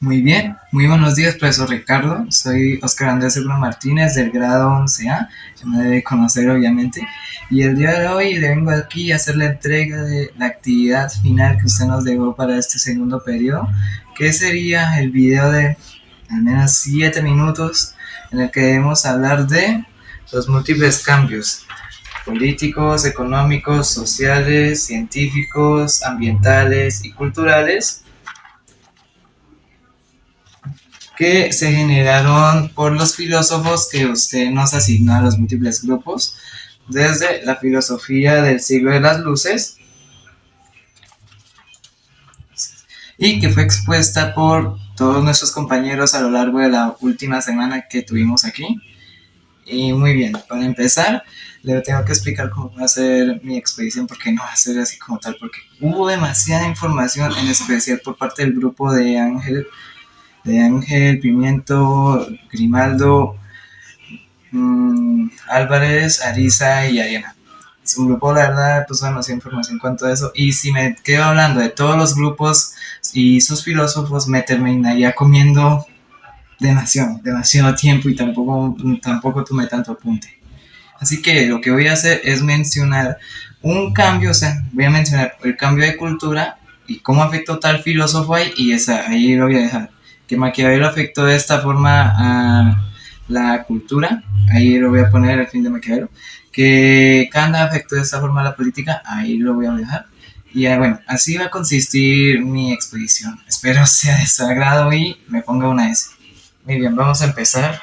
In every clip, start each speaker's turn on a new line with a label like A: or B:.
A: Muy bien, muy buenos días, profesor Ricardo. Soy Oscar Andrés Seguro Martínez del grado 11A, ya me debe conocer obviamente. Y el día de hoy le vengo aquí a hacer la entrega de la actividad final que usted nos dejó para este segundo periodo, que sería el video de al menos 7 minutos en el que debemos hablar de los múltiples cambios políticos, económicos, sociales, científicos, ambientales y culturales que se generaron por los filósofos que usted nos asignó a los múltiples grupos, desde la filosofía del siglo de las luces y que fue expuesta por todos nuestros compañeros a lo largo de la última semana que tuvimos aquí. Y muy bien, para empezar, le tengo que explicar cómo va a ser mi expedición, porque no va a ser así como tal, porque hubo demasiada información, en especial por parte del grupo de Ángel Pimiento, Grimaldo, Álvarez, Ariza y Ariana. Su grupo, la verdad, puso demasiada información en cuanto a eso. Y si me quedo hablando de todos los grupos y sus filósofos, me terminaría comiendo demasiado tiempo y tampoco tomé tanto apunte. Así que lo que voy a hacer es mencionar un cambio, o sea, voy a mencionar el cambio de cultura y cómo afectó tal filósofo ahí, y ahí lo voy a dejar. Que Maquiavelo afectó de esta forma a la cultura, ahí lo voy a poner el fin de Maquiavelo. Que Kant afectó de esta forma a la política, ahí lo voy a dejar. Y bueno, así va a consistir mi expedición. Espero sea de su agrado y me ponga una S. Muy bien, vamos a empezar.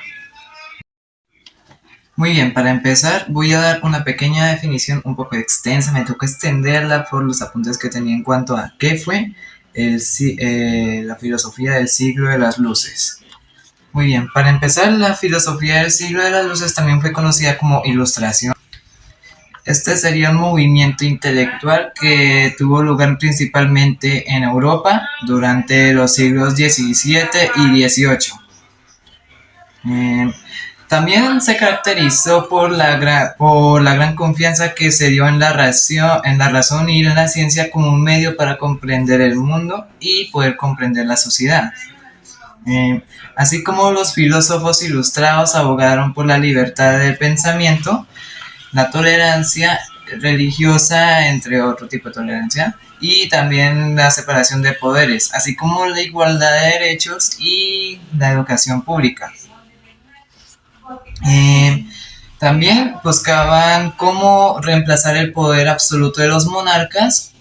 A: Muy bien, para empezar voy a dar una pequeña definición un poco extensa, me tocó extenderla por los apuntes que tenía en cuanto a qué fue la filosofía del siglo de las luces. Muy bien, para empezar, la filosofía del siglo de las luces también fue conocida como Ilustración. Este sería un movimiento intelectual que tuvo lugar principalmente en Europa durante los siglos XVII y XVIII. También se caracterizó por la gran confianza que se dio en la razón y en la ciencia como un medio para comprender el mundo y poder comprender la sociedad. Así como los filósofos ilustrados abogaron por la libertad del pensamiento, la tolerancia religiosa, entre otro tipo de tolerancia, y también la separación de poderes, así como la igualdad de derechos y la educación pública. Eh, También buscaban cómo reemplazar el poder absoluto de los monarcas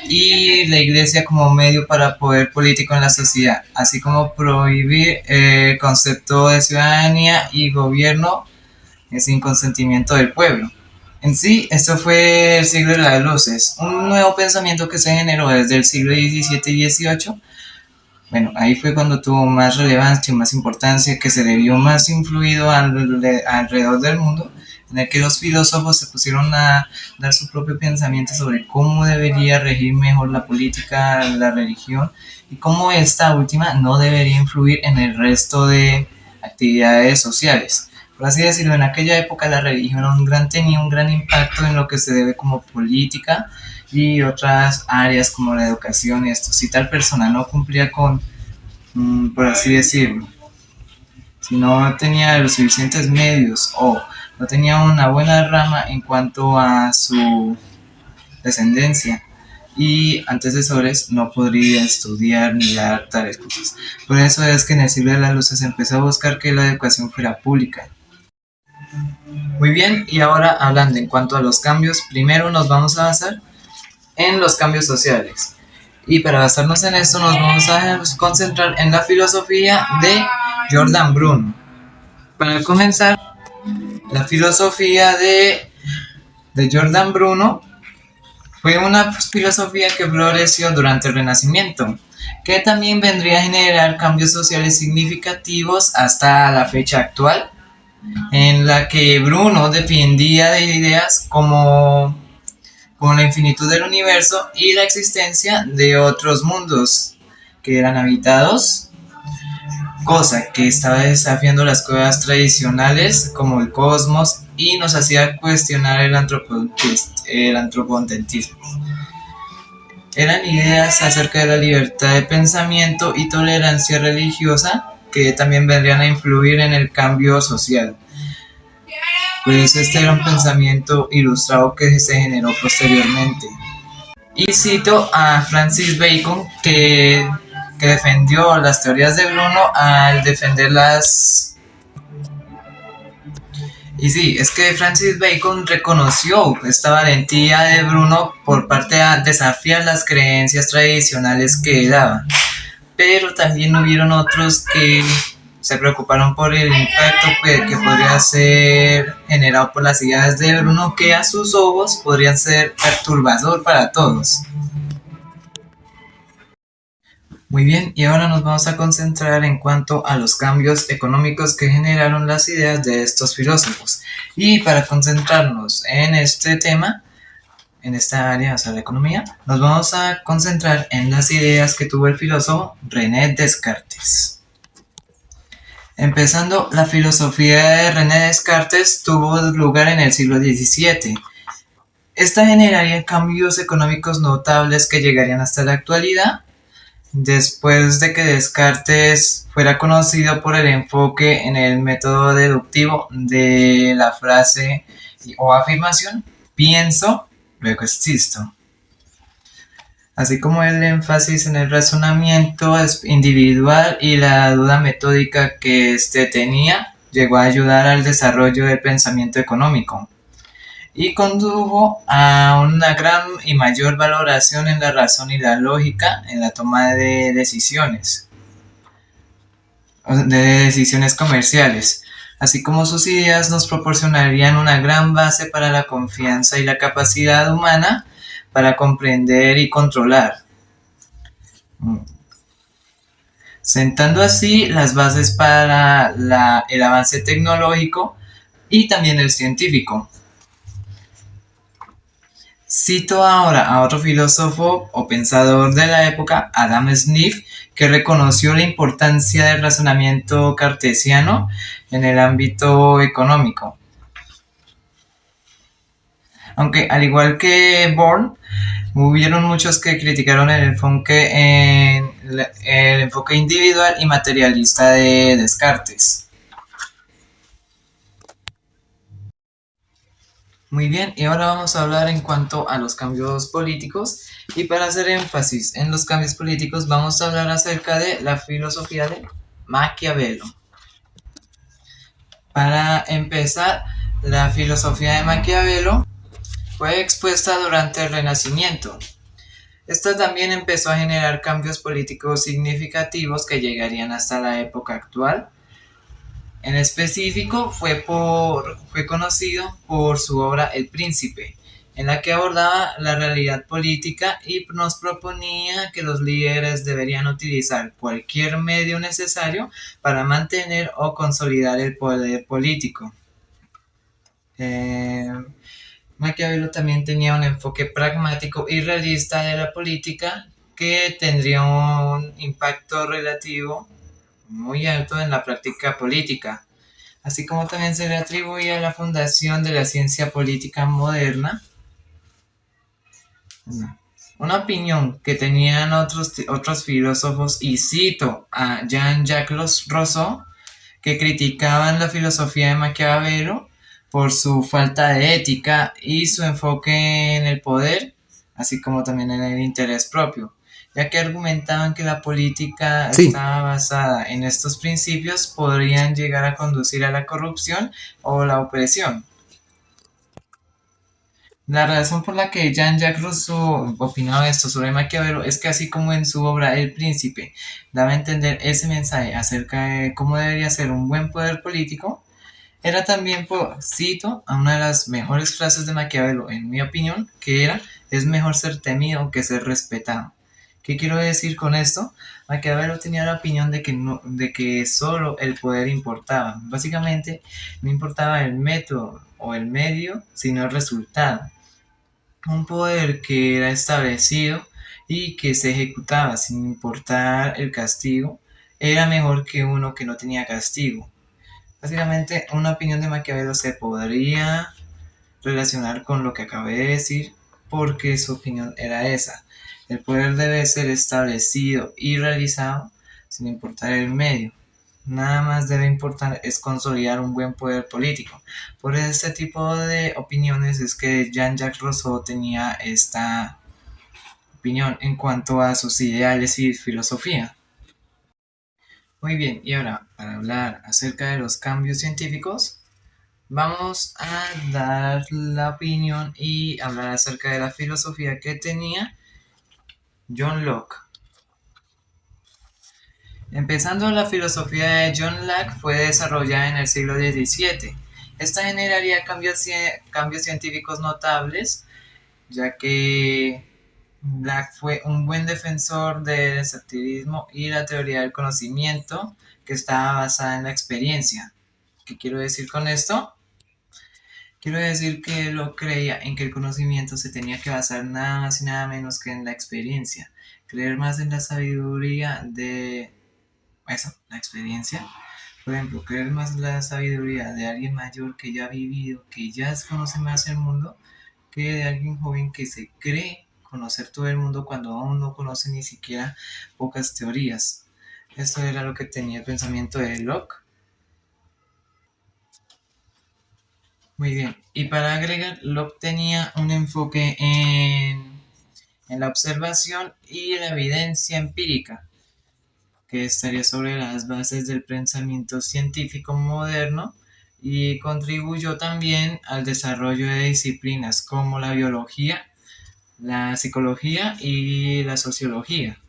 A: y la iglesia como medio para poder político en la sociedad, así como prohibir el concepto de ciudadanía y gobierno sin consentimiento del pueblo. En sí, esto fue el siglo de las luces, un nuevo pensamiento que se generó desde el siglo XVII y XVIII. Bueno, ahí fue cuando tuvo más relevancia, más importancia, que se le vio más influido alrededor del mundo, en el que los filósofos se pusieron a dar su propio pensamiento sobre cómo debería regir mejor la política, la religión, y cómo esta última no debería influir en el resto de actividades sociales. Por así decirlo, en aquella época la religión tenía un gran impacto en lo que se debe como política y otras áreas como la educación y esto. Si tal persona no cumplía con, por así decirlo, si no tenía los suficientes medios o no tenía una buena rama en cuanto a su descendencia y antecesores, no podría estudiar ni dar tales cosas. Por eso es que en el siglo de las luces se empezó a buscar que la educación fuera pública. Muy bien, y ahora hablando en cuanto a los cambios, primero nos vamos a basar en los cambios sociales. Y para basarnos en esto nos vamos a concentrar en la filosofía de Jordan Bruno. Para comenzar, la filosofía de Jordan Bruno fue una filosofía que floreció durante el Renacimiento, que también vendría a generar cambios sociales significativos hasta la fecha actual, en la que Bruno defendía de ideas como la infinitud del universo y la existencia de otros mundos que eran habitados, cosa que estaba desafiando las cuevas tradicionales como el cosmos y nos hacía cuestionar el antropocentrismo. Eran ideas acerca de la libertad de pensamiento y tolerancia religiosa que también vendrían a influir en el cambio social. Pues este era un pensamiento ilustrado que se generó posteriormente. Y cito a Francis Bacon que defendió las teorías de Bruno al defender las... Y sí, es que Francis Bacon reconoció esta valentía de Bruno por parte de desafiar las creencias tradicionales que daba, pero también hubieron otros que se preocuparon por el impacto que podría ser generado por las ideas de Bruno, que a sus ojos podrían ser perturbador para todos. Muy bien, y ahora nos vamos a concentrar en cuanto a los cambios económicos que generaron las ideas de estos filósofos. Y para concentrarnos en este tema, en esta área, o sea, la economía, nos vamos a concentrar en las ideas que tuvo el filósofo René Descartes. Empezando, la filosofía de René Descartes tuvo lugar en el siglo XVII. Esta generaría cambios económicos notables que llegarían hasta la actualidad, después de que Descartes fuera conocido por el enfoque en el método deductivo de la frase o afirmación pienso, luego existo, así como el énfasis en el razonamiento individual y la duda metódica que éste tenía, llegó a ayudar al desarrollo del pensamiento económico y condujo a una gran y mayor valoración en la razón y la lógica en la toma de decisiones comerciales, así como sus ideas nos proporcionarían una gran base para la confianza y la capacidad humana para comprender y controlar, sentando así las bases para el avance tecnológico y también el científico. Cito ahora a otro filósofo o pensador de la época, Adam Smith, que reconoció la importancia del razonamiento cartesiano en el ámbito económico. Aunque al igual que Bohr, hubieron muchos que criticaron el enfoque individual y materialista de Descartes. Muy bien, y ahora vamos a hablar en cuanto a los cambios políticos. Y para hacer énfasis en los cambios políticos, vamos a hablar acerca de la filosofía de Maquiavelo. Para empezar, la filosofía de Maquiavelo fue expuesta durante el Renacimiento. Esta también empezó a generar cambios políticos significativos que llegarían hasta la época actual. En específico, fue conocido por su obra El Príncipe, en la que abordaba la realidad política y nos proponía que los líderes deberían utilizar cualquier medio necesario para mantener o consolidar el poder político. Eh, Maquiavelo también tenía un enfoque pragmático y realista de la política que tendría un impacto relativo muy alto en la práctica política, así como también se le atribuye la fundación de la ciencia política moderna, una opinión que tenían otros filósofos, y cito a Jean-Jacques Rousseau, que criticaban la filosofía de Maquiavelo por su falta de ética y su enfoque en el poder, así como también en el interés propio, ya que argumentaban que la política estaba basada en estos principios podrían llegar a conducir a la corrupción o la opresión. La razón por la que Jean-Jacques Rousseau opinaba esto sobre Maquiavelo es que así como en su obra El Príncipe daba a entender ese mensaje acerca de cómo debería ser un buen poder político, era también, cito a una de las mejores frases de Maquiavelo, en mi opinión, que era: es mejor ser temido que ser respetado. ¿Qué quiero decir con esto? Maquiavelo tenía la opinión de que solo el poder importaba. Básicamente, no importaba el método o el medio, sino el resultado. Un poder que era establecido y que se ejecutaba sin importar el castigo era mejor que uno que no tenía castigo. Básicamente, una opinión de Maquiavelo se podría relacionar con lo que acabé de decir porque su opinión era esa. El poder debe ser establecido y realizado sin importar el medio. Nada más debe importar es consolidar un buen poder político. Por este tipo de opiniones es que Jean-Jacques Rousseau tenía esta opinión en cuanto a sus ideales y filosofía. Muy bien, y ahora para hablar acerca de los cambios científicos, vamos a dar la opinión y hablar acerca de la filosofía que tenía John Locke. Empezando, la filosofía de John Locke fue desarrollada en el siglo XVII. Esta generaría cambios científicos notables, ya que Locke fue un buen defensor del escepticismo y la teoría del conocimiento que estaba basada en la experiencia. ¿Qué quiero decir con esto? Quiero decir que él lo creía en que el conocimiento se tenía que basar nada más y nada menos que en la experiencia. Creer más en la sabiduría de eso, la experiencia. Por ejemplo, creer más en la sabiduría de alguien mayor que ya ha vivido, que ya conoce más el mundo, que de alguien joven que se cree conocer todo el mundo cuando aún no conoce ni siquiera pocas teorías. Esto era lo que tenía el pensamiento de Locke. Muy bien. Y para agregar, Locke tenía un enfoque en la observación y la evidencia empírica, que estaría sobre las bases del pensamiento científico moderno y contribuyó también al desarrollo de disciplinas como la biología, la psicología y la sociología.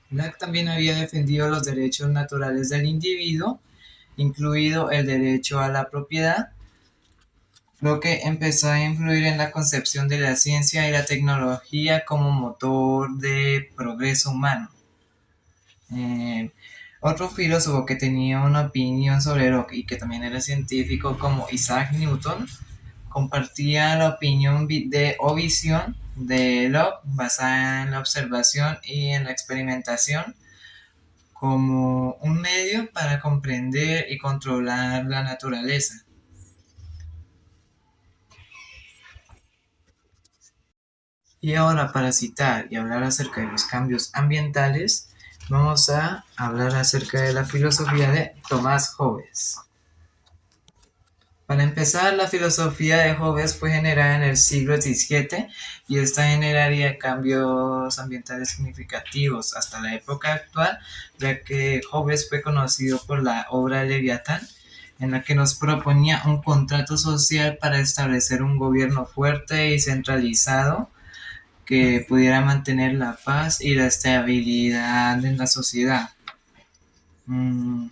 A: Locke también había defendido los derechos naturales del individuo, incluido el derecho a la propiedad, lo que empezó a influir en la concepción de la ciencia y la tecnología como motor de progreso humano. Eh, Otro filósofo que tenía una opinión sobre Locke y que también era científico como Isaac Newton compartía la opinión o visión de Locke basada en la observación y en la experimentación como un medio para comprender y controlar la naturaleza. Y ahora para citar y hablar acerca de los cambios ambientales, vamos a hablar acerca de la filosofía de Tomás Hobbes. Para empezar, la filosofía de Hobbes fue generada en el siglo XVII y esta generaría cambios ambientales significativos hasta la época actual, ya que Hobbes fue conocido por la obra Leviatán, en la que nos proponía un contrato social para establecer un gobierno fuerte y centralizado que pudiera mantener la paz y la estabilidad en la sociedad. Mm,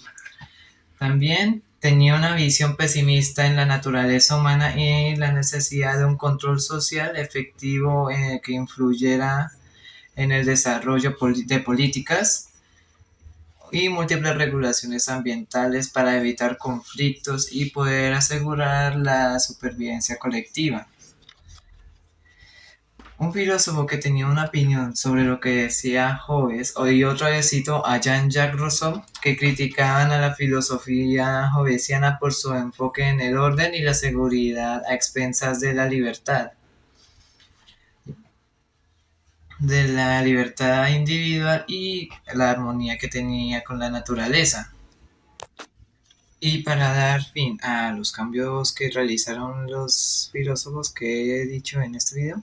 A: También tenía una visión pesimista en la naturaleza humana y la necesidad de un control social efectivo en el que influyera en el desarrollo de políticas y múltiples regulaciones ambientales para evitar conflictos y poder asegurar la supervivencia colectiva. Un filósofo que tenía una opinión sobre lo que decía Hobbes, y otra vez cito a Jean-Jacques Rousseau, que criticaban a la filosofía hobbesiana por su enfoque en el orden y la seguridad a expensas de la libertad individual y la armonía que tenía con la naturaleza. Y para dar fin a los cambios que realizaron los filósofos que he dicho en este video,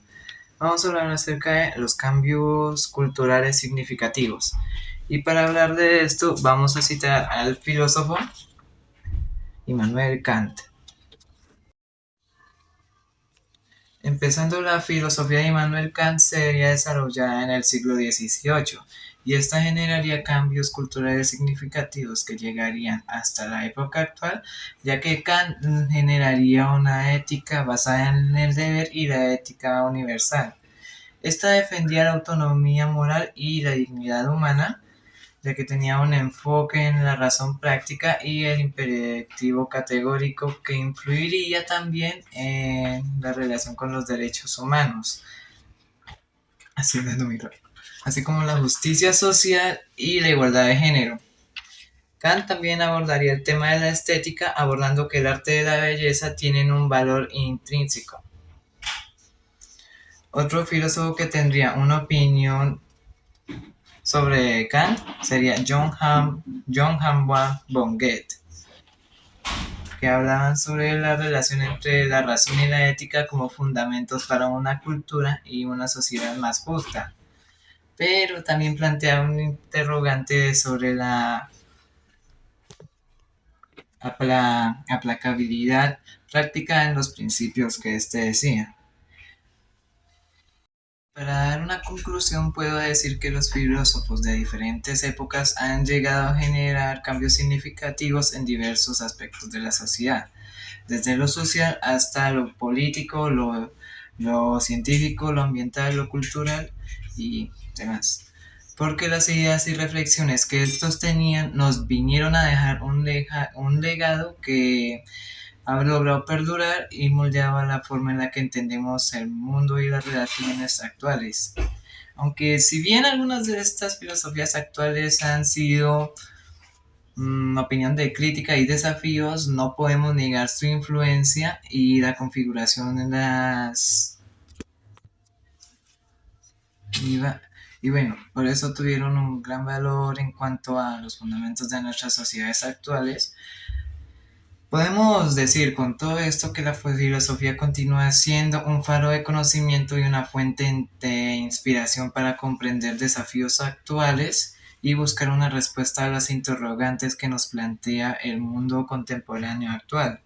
A: vamos a hablar acerca de los cambios culturales significativos. Y para hablar de esto, vamos a citar al filósofo Immanuel Kant. Empezando, la filosofía de Immanuel Kant sería desarrollada en el siglo XVIII y esta generaría cambios culturales significativos que llegarían hasta la época actual, ya que Kant generaría una ética basada en el deber y la ética universal. Esta defendía la autonomía moral y la dignidad humana, ya que tenía un enfoque en la razón práctica y el imperativo categórico que influiría también en la relación con los derechos humanos, así como la justicia social y la igualdad de género. Kant también abordaría el tema de la estética, abordando que el arte y la belleza tienen un valor intrínseco. Otro filósofo que tendría una opinión sobre Kant sería John Hambach von Goethe, que hablaban sobre la relación entre la razón y la ética como fundamentos para una cultura y una sociedad más justa. Pero también plantea un interrogante sobre la aplacabilidad práctica en los principios que éste decía. Para dar una conclusión, puedo decir que los filósofos de diferentes épocas han llegado a generar cambios significativos en diversos aspectos de la sociedad, desde lo social hasta lo político, lo científico, lo ambiental, lo cultural y demás. Porque las ideas y reflexiones que estos tenían nos vinieron a dejar un legado que ha logrado perdurar y moldeaba la forma en la que entendemos el mundo y las relaciones actuales. Aunque si bien algunas de estas filosofías actuales han sido opinión de crítica y desafíos, no podemos negar su influencia y la configuración en las... Y, y bueno, por eso tuvieron un gran valor en cuanto a los fundamentos de nuestras sociedades actuales. Podemos decir con todo esto que la filosofía continúa siendo un faro de conocimiento y una fuente de inspiración para comprender desafíos actuales y buscar una respuesta a las interrogantes que nos plantea el mundo contemporáneo actual.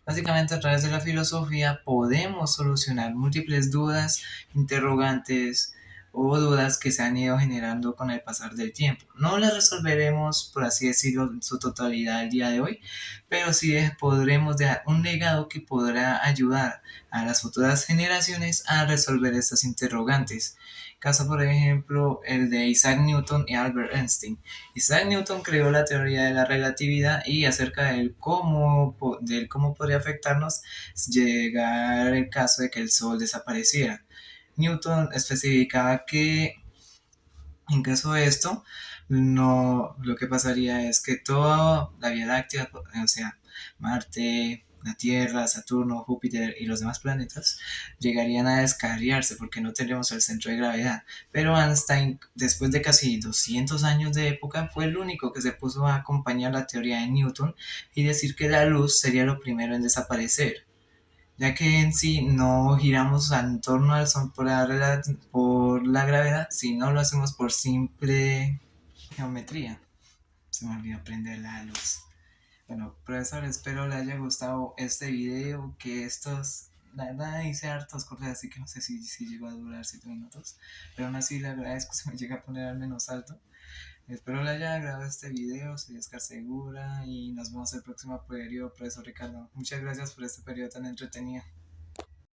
A: Básicamente a través de la filosofía podemos solucionar múltiples dudas, interrogantes o dudas que se han ido generando con el pasar del tiempo. No las resolveremos, por así decirlo, en su totalidad el día de hoy, pero sí podremos dejar un legado que podrá ayudar a las futuras generaciones a resolver estas interrogantes. Caso, por ejemplo, el de Isaac Newton y Albert Einstein. Isaac Newton creó la teoría de la relatividad y acerca del cómo podría afectarnos llegar el caso de que el Sol desapareciera. Newton especificaba que en caso de esto, no, lo que pasaría es que toda la Vía Láctea, o sea, Marte, la Tierra, Saturno, Júpiter y los demás planetas, llegarían a descarriarse porque no tendríamos el centro de gravedad. Pero Einstein, después de casi 200 años de época, fue el único que se puso a acompañar la teoría de Newton y decir que la luz sería lo primero en desaparecer, ya que en sí no giramos en torno al Sol por la gravedad, sino lo hacemos por simple geometría. Se me olvidó prender la luz. Bueno, profesor, espero le haya gustado este video, que estos, la verdad hice hartos cortes, así que no sé si llegó a durar 7 minutos, pero aún así le agradezco si me llega a poner al menos alto. Espero le haya agradado este video, soy Oscar Segura y nos vemos el próximo periodo, profesor Ricardo. Muchas gracias por este periodo tan entretenido.